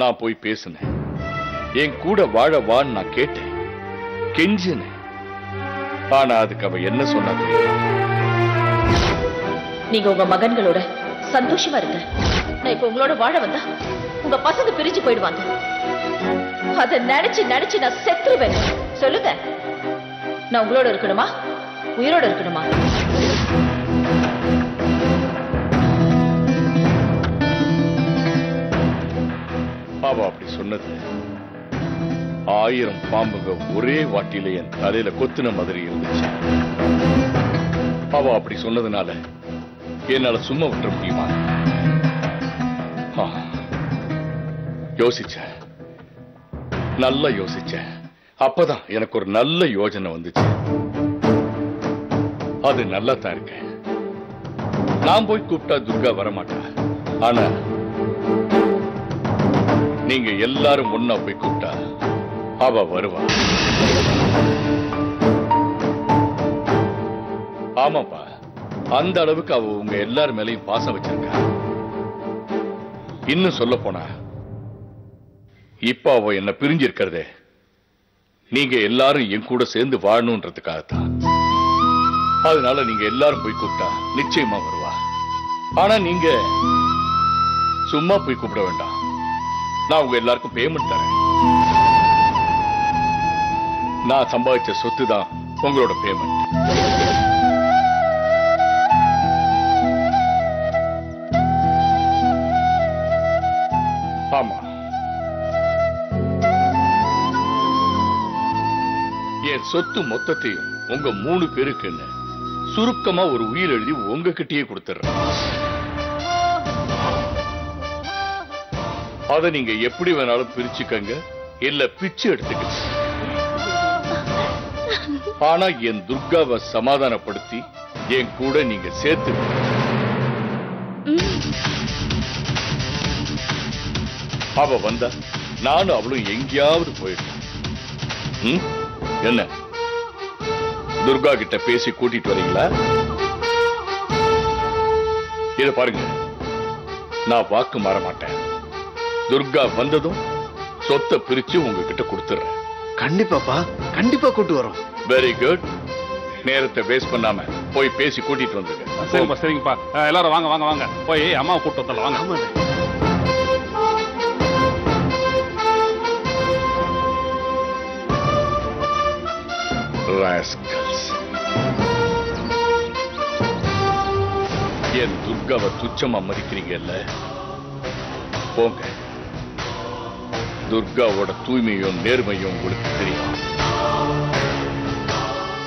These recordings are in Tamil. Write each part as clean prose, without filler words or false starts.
நான் போய் பேசினேன். என் கூட வாழ வான்னு நான் கேட்டேன், கெஞ்சினேன். ஆனா அதுக்கு அவ என்ன சொன்னா தெரியுமா? நீங்க உங்க மகன்களோட சந்தோஷமா இருங்க. நான் இப்ப உங்களோட வாழ வந்தா உங்க பசங்க பிரிஞ்சு போயிடுவாங்க. அதை நினைச்சு நினைச்சு நான் செத்துருவேன். சொல்லுங்க, நான் உங்களோட இருக்கணுமா, உயிரோட இருக்கணுமா? அவ அப்படி சொன்னது 1000 பாம்புங்க ஒரே வாட்டில என் தலையில கொத்துன மாதிரி இருந்துச்சு. அவ அப்படி சொன்னதுனால என்னால சும்மா விட்டுற முடியுமா? யோசிச்ச, நல்லா யோசிச்ச. அப்பதான் எனக்கு ஒரு நல்ல யோசனை வந்துச்சு. அது நல்லா தான் இருக்கு. நான் போய் கூப்பிட்டா துர்கா வரமாட்டா. ஆனா நீங்க எல்லாரும் ஒன்னா போய் கூப்பிட்டா அவ வருவா. ஆமாப்பா, அந்த அளவுக்கு அவ உங்க எல்லார் மேலையும் பாசம் வச்சிருக்கா. இன்னும் சொல்ல போனா இப்ப அவ என்ன பிரிஞ்சிருக்கிறதே நீங்க எல்லாரும் என் கூட சேர்ந்து வாழணும்ன்றதுக்காகத்தான். அதனால நீங்க எல்லாரும் போய் கூப்பிட்டா நிச்சயமா வருவா. ஆனா நீங்க சும்மா போய் கூப்பிட வேண்டாம். நான் உங்க எல்லாருக்கும் பேமெண்ட் தரேன். நான் சம்பாதிச்ச சொத்து தான் உங்களோட பேமெண்ட். ஆமா, என் சொத்து மொத்தத்தையும் உங்க 3 பேருக்குன்னு சுருக்கமா ஒரு உயிர் எழுதி உங்ககிட்டயே கொடுத்துறேன். அதை நீங்க எப்படி வேணாலும் பிரிச்சுக்கங்க, இல்ல பிச்சு எடுத்துக்கங்க. ஆனா என் துர்காவை சமாதானப்படுத்தி என் கூட நீங்க சேர்த்து அவ வந்தா நானும் அவளும் எங்கேயாவது போயிடும். என்ன துர்கா கிட்ட பேசி கூட்டிட்டு வரீங்களா? இத பாருங்க, நான் வாக்கு மாற மாட்டேன். துர்கா வந்ததும் சொத்தை பிரிச்சு உங்ககிட்ட கொடுத்துறேன். கண்டிப்பாப்பா, கண்டிப்பா கூட்டு வரோம். Very good. நேரத்தை வேஸ்ட் பண்ணாம போய் பேசி கூட்டிட்டு வந்துருங்க. சரிப்பா, சரிங்கப்பா. எல்லாரும் வாங்க வாங்க வாங்க, போய் அம்மாவை கூட்டு வந்துடலாம். வாங்க. ராஸ்கல்ஸ், என் துர்காவை துச்சமா மதிக்கிறீங்கல்ல? போங்க, துர்காவோட தூய்மையும் நேர்மையும் உங்களுக்கு தெரியும்.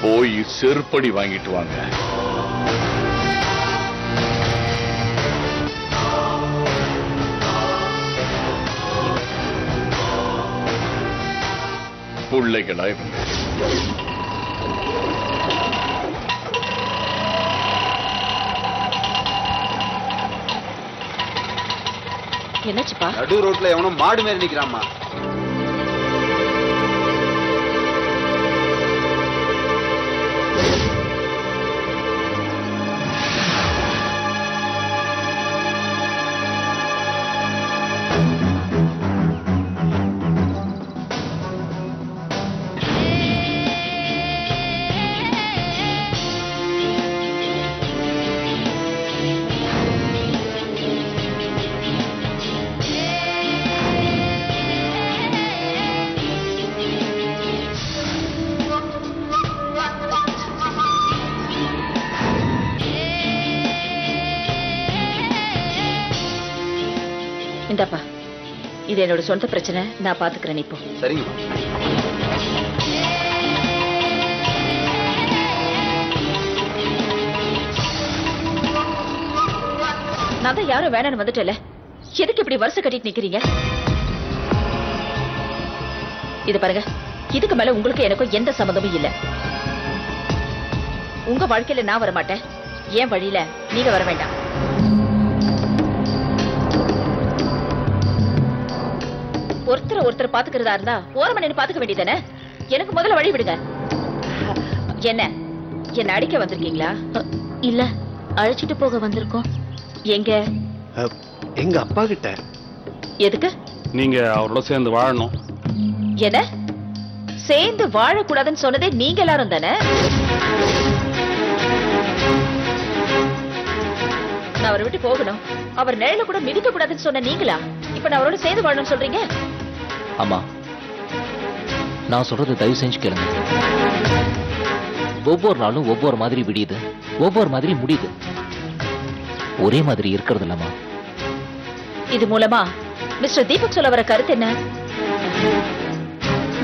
போய் செருப்படி வாங்கிட்டு வாங்க. பிள்ளைகளா இவங்க. என்னச்சுப்பா? நடு ரோட்ல எவனோ மாடு மேல நிக்கிறாமா. இந்தாப்பா, இது என்னோட சொந்த பிரச்சனை, நான் பாத்துக்கிறேன். இப்போ சரிங்க. நான் தான் யாரும் வேணான்னு வந்துட்டல, எதுக்கு இப்படி வருஷம் கட்டிட்டு நிக்கிறீங்க? இது பாருங்க, இதுக்கு மேல உங்களுக்கு எனக்கும் எந்த சம்மந்தமும் இல்ல. உங்க வாழ்க்கையில நான் வர மாட்டேன், என் வழியில நீங்க வர வேண்டாம். ஒருத்தர் பாத்துக்கிறதா இருந்தா ஓரமா நின்னு பாத்துக்க வேண்டியதானே? எனக்கு முதல்ல வழி விடுங்க. என்ன அடிக்க வந்திருக்கீங்களா? இல்ல, அழைச்சிட்டு போக வந்திருக்கோம். எங்க? எங்க அப்பா கிட்ட. எதுக்கு? நீங்க அவரோட சேர்ந்து வாழணும். என்ன சேர்ந்து வாழக்கூடாதுன்னு சொன்னதே நீங்க எல்லாரும் தானே? நான் அவரை விட்டு போகணும், அவர் நிழல கூட மிதிக்க கூடாதுன்னு சொன்ன நீங்களா இப்ப நான் அவரோட சேர்ந்து வாழணும்னு சொல்றீங்க? அம்மா, நான் சொல்றது தயவு செஞ்சு கேளுங்க. ஒவ்வொரு நாளும் ஒவ்வொரு மாதிரி விடியுது, ஒவ்வொரு மாதிரி முடியுது. ஒரே மாதிரி இருக்கிறது இல்லம்மா. இது மூலமா மிஸ்டர் தீபக் சொல்ல வர கருத்து என்ன?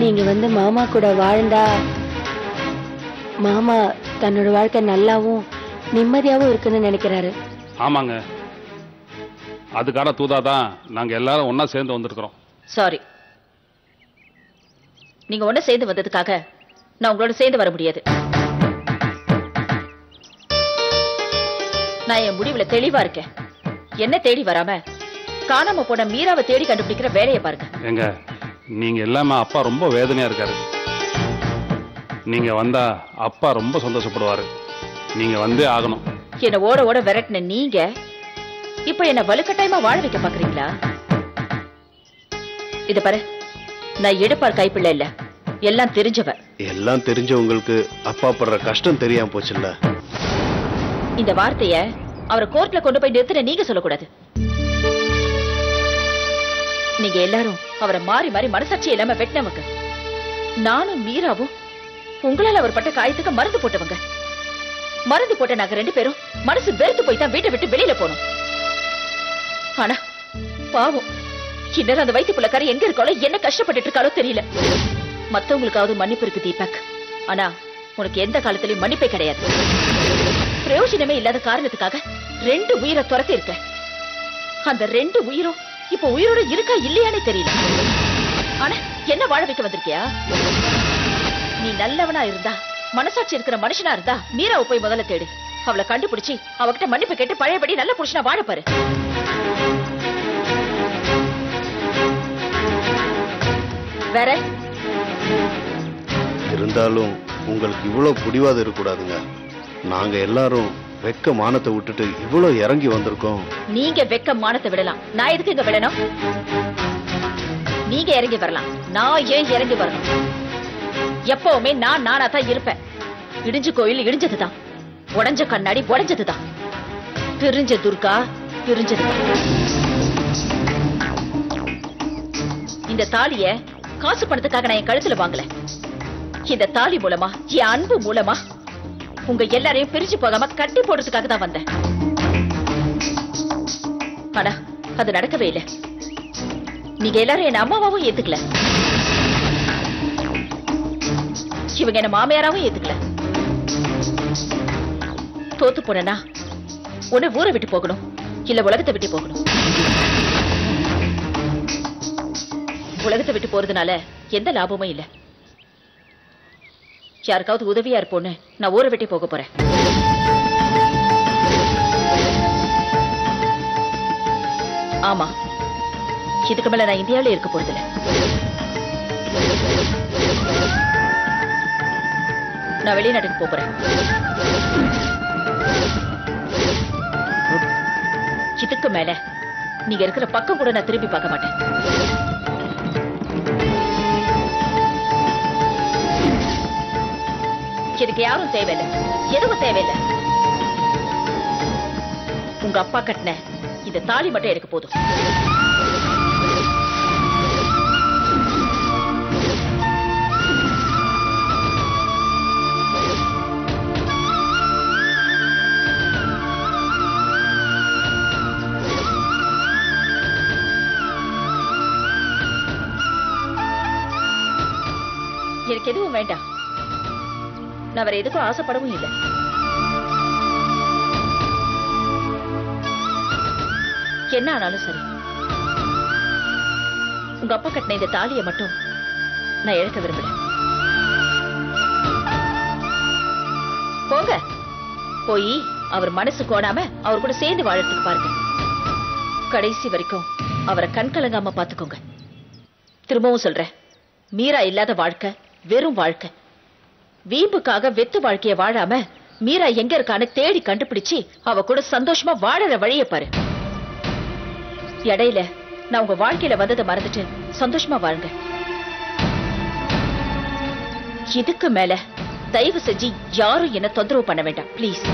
நீங்க மாமா கூட வாழ்ந்தா மாமா தன்னோட வாழ்க்கை நல்லாவும் நிம்மதியாவும் இருக்குன்னு நினைக்கிறாரு. ஆமாங்க, அதுக்கான தூதாதான் நாங்க எல்லாரும் ஒன்னா சேர்ந்து வந்திருக்கிறோம். சாரி, நீங்க ஒண்ணு சேர்ந்து வந்ததுக்காக நான் உங்களோட சேர்ந்து வர முடியாது. நான் என் முடிவுல தெளிவா இருக்கேன். என்ன தேடி வராம காணாம போன மீராவை தேடி கண்டுபிடிக்கிற வேலையை பாருங்க. எங்க நீங்க எல்லாமே அப்பா ரொம்ப வேதனையா இருக்காரு. நீங்க வந்தா அப்பா ரொம்ப சந்தோஷப்படுவாரு. நீங்க வந்தே ஆகணும். என்ன ஓட ஓட விரட்டின நீங்க இப்ப என்ன வலுக்கட்டாயமா வாழ வைக்க பாக்குறீங்களா? இது பாரு, நான் எடுப்பார் கைப்பிள்ளை இல்ல, எல்லாம் தெரிஞ்சவ. எல்லாம் தெரிஞ்சவங்களுக்கு அப்பா படுற கஷ்டம் தெரியாம போச்சுல்ல. இந்த வார்த்தைய அவரை கோர்ட்ல கொண்டு போய் நிறுத்தின நீங்க சொல்லக்கூடாது. நீங்க எல்லாரும் அவரை மாறி மாறி மனசாட்சி இல்லாம வெட்டினவங்க. நானும் மீராவும் உங்களால அவர் பட்ட காயத்துக்கு மருந்து போட்டவங்க. மருந்து போட்ட நாங்க 2 பேரும் மனசு வெறுத்து போய் தான் வீட்டை விட்டு வெளியில போனோம். ஆனா பாவம், இன்னும் அந்த வயிற்று புள்ளக்காரி எங்க இருக்காளோ, என்ன கஷ்டப்பட்டு இருக்காளோ தெரியல. மத்தவங்களுக்காவது மன்னிப்பு இருக்கு தீபக், ஆனா உனக்கு எந்த காலத்திலயும் மன்னிப்பே கிடையாது. பிரயோஜனமே இல்லாத காரணத்துக்காக 2 உயிரை துரத்தி இருக்க. அந்த 2 உயிரும் இப்ப உயிரோட இருக்கா இல்லையானே தெரியல. ஆனா என்ன வாழ வைக்க வந்திருக்கியா? நீ நல்லவனா இருந்தா, மனசாட்சி இருக்கிற மனுஷனா இருந்தா மீராவை போய் முதல்ல தேடு. அவளை கண்டுபிடிச்சி அவகிட்ட மன்னிப்பு கேட்டு பழையபடி நல்ல புருஷனா வாழ பாரு. வேற இருந்தாலும் உங்களுக்கு இவ்வளவு பிடிவாதம் இருக்கக்கூடாதுங்க. நாங்க எல்லாரும் வெக்க மானத்தை விட்டுட்டு இவ்வளவு இறங்கி வந்திருக்கோம். நீங்க வெக்க மானத்தை விடலாம், நான் எதுக்கு இங்க விடணும்? நீங்க இறங்கி வரலாம், நான் ஏன் இறங்கி வரணும்? எப்பவுமே நான் நானா தான் இருப்பேன். இடிஞ்சு கோயில் இடிஞ்சதுதான், உடஞ்ச கண்ணாடி உடஞ்சதுதான், பிரிஞ்ச துர்கா பிரிஞ்சதுதான். இந்த தாலிய காசு பணத்துக்காக நான் என் கழுத்துல வாங்கல. இந்த தாலி மூலமா, என் அன்பு மூலமா உங்க எல்லாரையும் பிரிச்சு போகாம கட்டி போடுறதுக்காக தான் வந்தேன். ஆனா அது நடக்கவே இல்லை. நீங்க எல்லாரும் என்ன அம்மாவாவும் ஏத்துக்கல, இவங்க என்ன மாமியாராவும் ஏத்துக்கல. தோத்து போனா ஒண்ணு ஊரை விட்டு போகணும், இல்ல உலகத்தை விட்டு போகணும். உலகத்தை விட்டு போறதுனால எந்த லாபமும் இல்ல. யாருக்காவது உதவியா இருப்போன்னு நான் ஊரை விட்டு போக போறேன். ஆமா, இதுக்கு மேல நான் இந்தியாவில இருக்க போறதில்ல. நான் வெளிநாட்டுக்கு போறேன். இதுக்கு மேல நீங்க இருக்கிற பக்கம் கூட நான் திரும்பி பார்க்க மாட்டேன். எனக்கு யாரும் தேவையில்லை, எதுவும் தேவையில்லை. உங்க அப்பா கட்டின இந்த தாலி மட்டும் எனக்கு போதும். எனக்கு எதுவும் வேண்டாம். நான் வேற எதுக்கும் ஆசைப்படவும் இல்லை. என்ன ஆனாலும் சரி, உங்க அப்பா கட்டின இந்த தாலியை மட்டும் நான் இழக்க விரும்பல. போங்க, போய் அவர் மனசு கோணாம அவர் கூட சேர்ந்து வாழறதுக்கு பாருங்க. கடைசி வரைக்கும் அவரை கண் கலங்காம பாத்துக்கோங்க. திரும்பவும் சொல்றேன், மீரா இல்லாத வாழ்க்கை வெறும் வாழ்க்கை. வீம்புக்காக வெத்து வாழ்க்கைய வாழாம மீரா எங்க இருக்கான்னு தேடி கண்டுபிடிச்சு அவ கூட சந்தோஷமா வாழற வழிய பாரு. இடையில நான் உங்க வாழ்க்கையில வந்ததை மறந்துட்டு சந்தோஷமா வாழுங்க. இதுக்கு மேல தயவு செஞ்சு யாரும் என்ன தொந்தரவு பண்ண வேண்டாம் ப்ளீஸ்.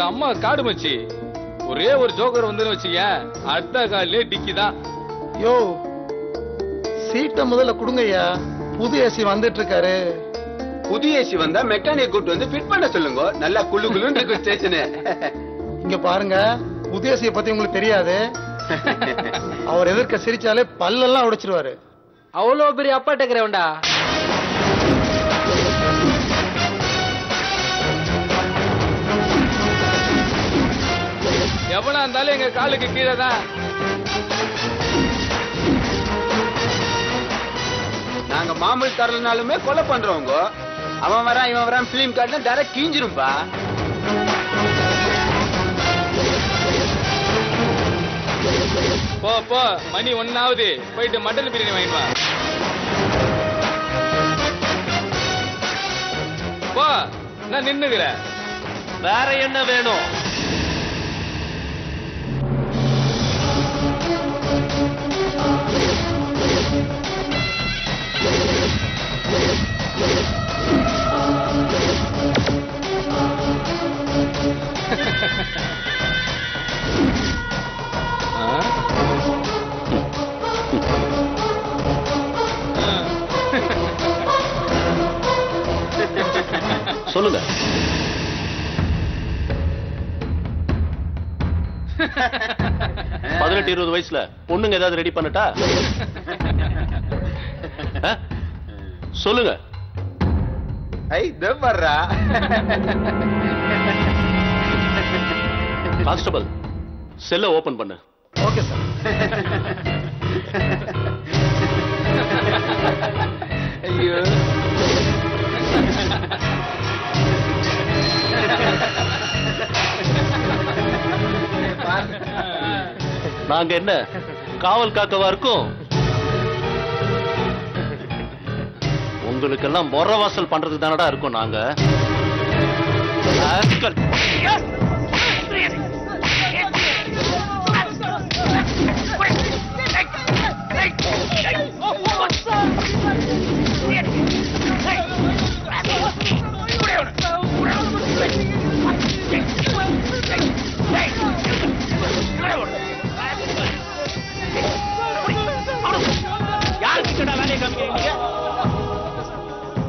அம்மா காடு மச்சி, ஒரே ஒரு ஜோக்கர் வந்து வச்சுக்க, அடுத்த காலிலே டிக்கி தான். யோ சீட்டை முதல்ல கொடுங்கய்யா, புது ஏசி வந்துட்டு இருக்காரு. புது ஏசி வந்தா மெக்கானிக் கூட்டு வந்து ஃபிட் பண்ண சொல்லுங்க, நல்லா குளு குளுன்னு இருக்கு ஸ்டேஷனு. இங்க பாருங்க, புது ஏசியை பத்தி உங்களுக்கு தெரியாது. அவர் எதிர்க்க சிரிச்சாலே பல்லெல்லாம் உடைச்சிருவாரு. அவ்வளவு பெரிய அப்பா டேக்கிறவன்டா. எவனா இருந்தாலும் எங்க காலுக்கு கீழே தான். நாங்க மாமூல் தரலனாலுமே கொலை பண்றவங்க. அவன் வரான் இவன் வரான் பிலிம் கார்டுல டைரக்ட் கீஞ்சிரும்பா. போ போ, மணி 1 போயிட்டு மட்டன் பிரியாணி வாங்கிவா. போ, நான் நின்னுக்கிறேன். வேற என்ன வேணும்? சொல்லுங்க. பதினெட்டு 20 வயசுல பொண்ணுங்க ஏதாவது ரெடி பண்ணட்டா? சொல்லுங்க. கான்ஸ்டபிள், செல்ல ஓபன் பண்ணு. Okay sir. ஐயோ நாங்க என்ன காவல் காக்கவா இருக்கும்? உங்களுக்கெல்லாம் முறவாசல் பண்றதுக்கு தானடா இருக்கும் நாங்க.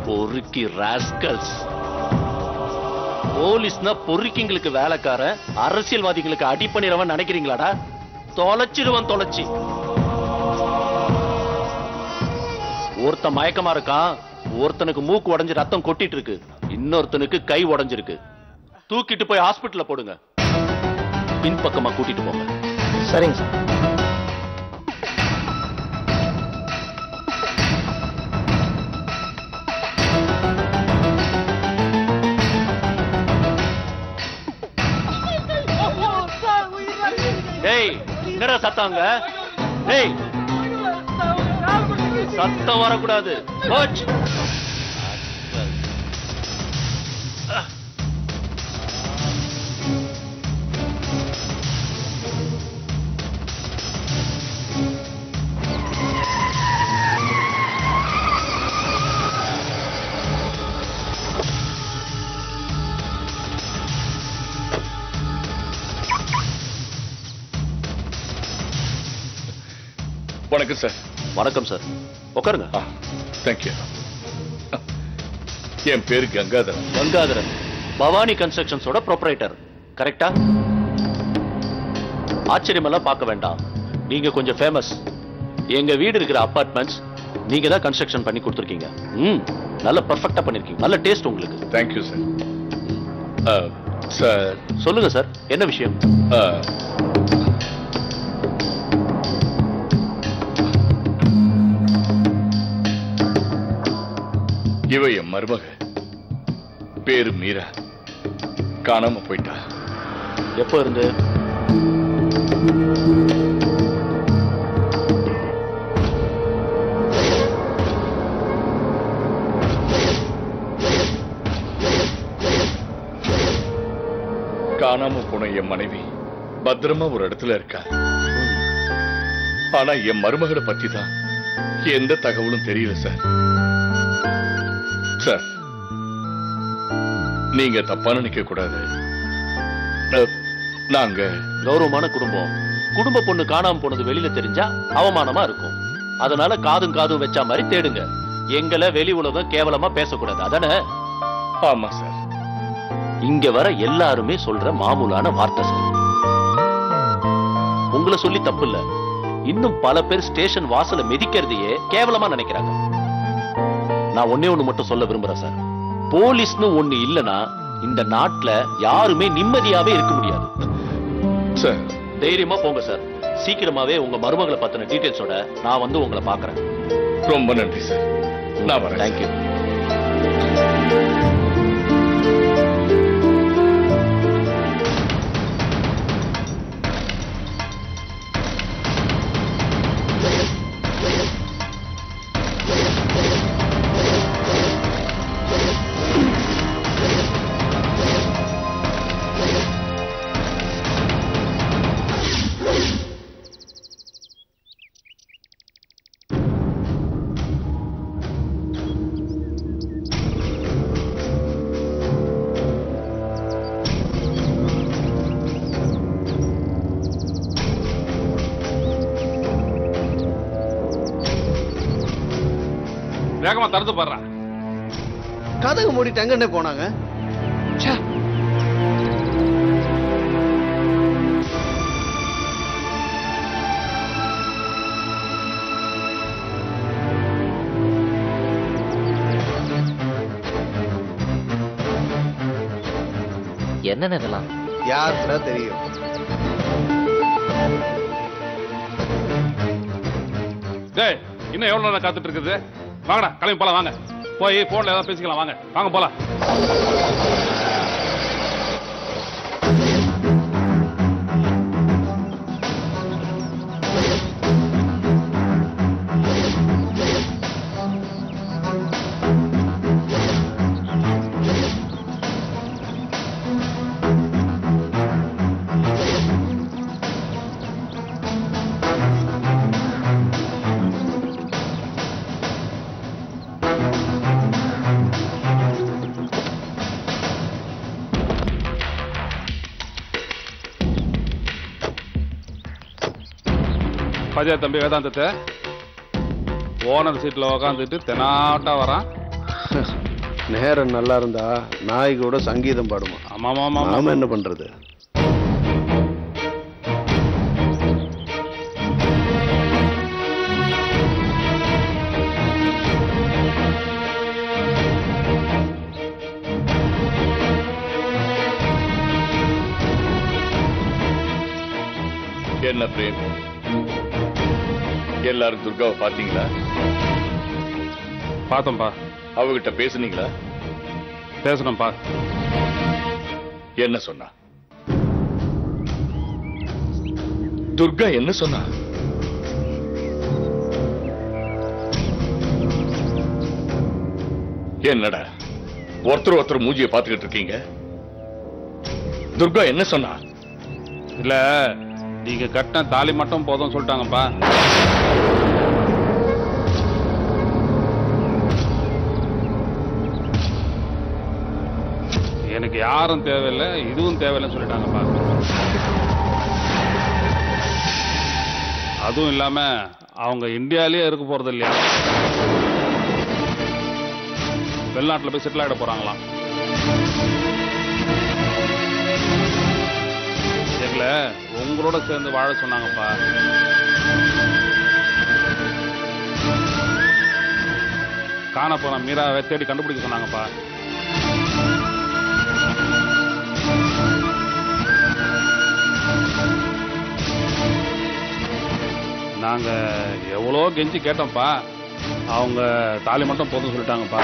பொறுக்கி ராஸ்கல்ஸ். போலீஸ்னா பொறுக்கிங்களுக்கு வேலைக்கார, அரசியல்வாதிகளுக்கு அடிப்பணிறவன் நினைக்கிறீங்களாடா? தொலைச்சிடுவன் தொலைச்சி. ஒருத்தன் மயக்கமா இருக்கான், ஒருத்தனுக்கு மூக்கு உடைஞ்சு ரத்தம் கொட்டிட்டு இருக்கு, இன்னொருத்தனுக்கு கை உடைஞ்சிருக்கு. தூக்கிட்டு போய் ஹாஸ்பிட்டல்ல போடுங்க. பின்பக்கமா கூட்டிட்டு போங்க. சரிங்க சார். டேய், என்னடா சத்தாங்க? டேய், சத்தம் வரக்கூடாது. வணக்கம் சார். வணக்கம் சார், உட்காருங்க. தேங்க்யூ. என் பேரு கங்காதரன். கங்காதரன், பவானி கன்ஸ்ட்ரக்ஷன்ஸோட ப்ரொப்ரைட்டர். கரெக்டா? ஆச்சரியமெல்லாம் பார்க்க வேண்டாம். நீங்க கொஞ்சம் ஃபேமஸ். எங்க வீடு இருக்கிற அபார்ட்மெண்ட்ஸ் நீங்க தான் கன்ஸ்ட்ரக்ஷன் பண்ணி கொடுத்துருக்கீங்க. நல்ல பர்ஃபெக்ட்டா பண்ணிருக்கீங்க. நல்ல டேஸ்ட் உங்களுக்கு. Thank you sir. சார் சொல்லுங்க சார், என்ன விஷயம்? இவ என் மருமக, பேரு மீரா, காணாம போயிட்டா. எப்போ இருந்து? காணாம போன என் மனைவி பத்திரமா ஒரு இடத்துல இருக்கா. ஆனா என் மருமகளை பத்தி தான் எந்த தகவலும் தெரியல சார். சார், நீங்க தப்பா நினைக்க கூடாது. நாங்க கௌரவமான குடும்பம். குடும்ப பொண்ணு காணாம போனது வெளியில தெரிஞ்சா அவமானமா இருக்கும். அதனால காதும் காதும் வச்சா மாதிரி தேடுங்க. எங்களை வெளி உலகம் கேவலமா பேசக்கூடாது. அதானே? ஆமா சார். இங்க வர எல்லாருமே சொல்ற மாமூலான வார்த்தை சார். உங்களை சொல்லி தப்பு இல்ல. இன்னும் பல பேர் ஸ்டேஷன் வாசல மிதிக்கிறதையே கேவலமா நினைக்கிறாங்க. நான் ஒன்னே ஒண்ணு மட்டும் சொல்ல விரும்புறேன் சார். போலீஸ்னு ஒண்ணு இல்லனா இந்த நாட்டுல யாருமே நிம்மதியாவே இருக்க முடியாது சார். தைரியமா போங்க சார். சீக்கிரமாவே உங்க மருமகளை பத்தின டீடைல்ஸோட நான் வந்து உங்களை பாக்குறேன். ரொம்ப நன்றி சார். நான் வரேன். தேங்க்யூ. வேகமா திறந்து பாடுறா. கதவு மூடிட்டு எங்கன்னே போனாங்க? என்னன்னு இதெல்லாம் யாருக்குடா தெரியும்? டேய், இன்னும் எவ்வளவு நேரம் காத்துட்டு இருக்குது? வாங்கடா, கிளம்பி போலாம். வாங்க, போய் போன்ல ஏதாவது பேசிக்கலாம். வாங்க வாங்க போலாம். பாத்தியா தம்பி வேதாந்தத்தை? ஓனர் சீட்ல உக்காந்துட்டு தெனாட்டா வரான். நேரம் நல்லா இருந்தா நாய் கூட சங்கீதம் பாடுமா? ஆமா ஆமா. நாம என்ன பண்றது? என்ன பிரேம், எல்லாரும் துர்காவை பாத்தீங்களா? பார்த்தோம்பா. அவகிட்ட பேசுனீங்களா? பேசணும்பா. என்ன சொன்னா? துர்கா என்ன சொன்னா? என்னடா ஒருத்தர் மூஞ்சியை பார்த்துக்கிட்டு இருக்கீங்க? துர்கா என்ன சொன்னா? இல்ல, நீங்க கட்டின தாலி மட்டும் போதும் சொல்லிட்டாங்கப்பா. எனக்கு யாரும் தேவையில்லை, இதுவும் தேவையில்லைன்னு சொல்லிட்டாங்கப்பா. அதுவும் இல்லாம அவங்க இந்தியாலேயே இருக்க போறது இல்லையா, வெளிநாட்டுல போய் செட்டில் ஆகிட போறாங்களாம். எங்களை உங்களோட சேர்ந்து வாழ சொன்னாங்கப்பா. காண போன மீராவை தேடி கண்டுபிடிக்க சொன்னாங்கப்பா. நாங்க எவ்வளோ கெஞ்சி கேட்டோம்ப்பா. அவங்க தாலி மட்டும் போதும் சொல்லிட்டாங்கப்பா.